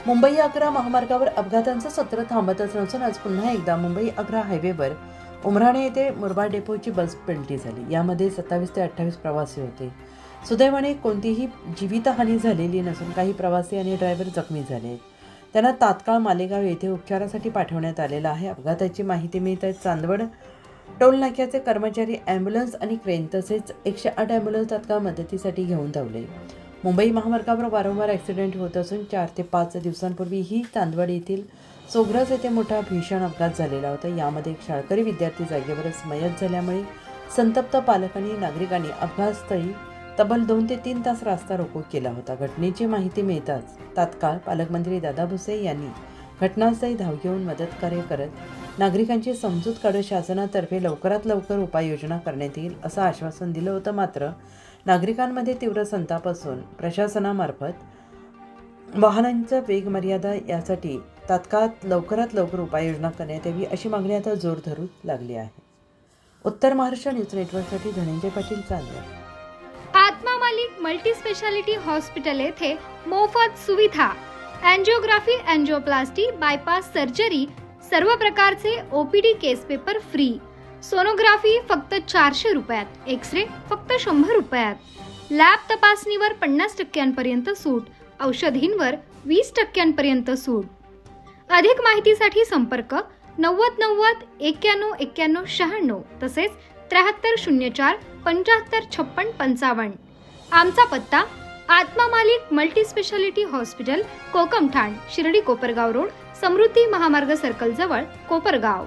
मुंबई आग्रा महामार्गावर अपघातांचं सत्र थांबतच नसून आज पुन्हा एकदा मुंबई आग्रा हायवेवर उमराणे येथे मुरबाड डेपोची बस पलटी झाली। यामध्ये 27 ते 28 प्रवासी होते। सुदैवाने कोणतीही जीवितहानी झालेली नसून काही प्रवासी आणि ड्रायव्हर जखमी झाले आहेत। त्यांना तात्काळ मालेगाव येथे उपचारासाठी पाठवण्यात आलेलं आहे। अपघाताची माहिती मिळताच चांदवड टोल नाक्याचे कर्मचारी ॲम्ब्युलन्स आणि क्रेन तसेच 108 ॲम्ब्युलन्स तात्काळ मदतीसाठी घेऊन धावले। मुंबई महामार्गावर वारंवार ॲक्सिडेंट होत असून 4 ते 5 दिवसांपूर्वीही चांदवड येथील सोग्रस येथे मोठा भीषण अपघात झालेला होता। यामध्ये एक शाळकरी विद्यार्थी जागेवरच मयत झाल्यामुळे संतप्त पालकांनी नागरिकांनी अपघातस्थळी तब्बल 2 ते 3 तास रास्ता रोको केला होता। घटनेची माहिती मिळताच तात्काळ पालकमंत्री दादा भुसे यांनी घटनास्थळी धाव घेऊन मदत कार्य करत नागरिकांची समजूत काढत शासनातर्फे लवकरात लवकर उपाययोजना करण्यात येईल असं आश्वासन दिलं होतं। मात्र नागरिकांमध्ये तीव्र संताप असून प्रशासनामार्फत वाहनांचा वेग मर्यादा यासाठी तात्काळ लवकरात लवकर उपाययोजना करण्यात यावी अशी मागणी आता जोर धरू लागली आहे। उत्तर महाराष्ट्र न्यूज नेटवर्कसाठी धनंजय पाटील, चांदवड। आत्मा मालिक मल्टी स्पेशालिटी हॉस्पिटल येथे मोफत सुविधा, एंजियोग्राफी, एंजियोप्लास्टी, बायपास सर्जरी, सर्व प्रकारचे ओपीडी केस पेपर फ्री, सोनोग्राफी फक्त 400 रुपयात, एक्सरे फक्त 100 रुपयात, लॅब तपासणीवर 50% सूट, औषधींवर 20% सूट। अधिक माहितीसाठी संपर्क 90 90 91 91 96 तसेच 7304 75 56 55। आमचा पत्ता Atma Malik multi speciality hospital, Kokamthan, Shirdi Kopargaon road, Samruddhi Mahamarg circle जवळ, कोपरगाव।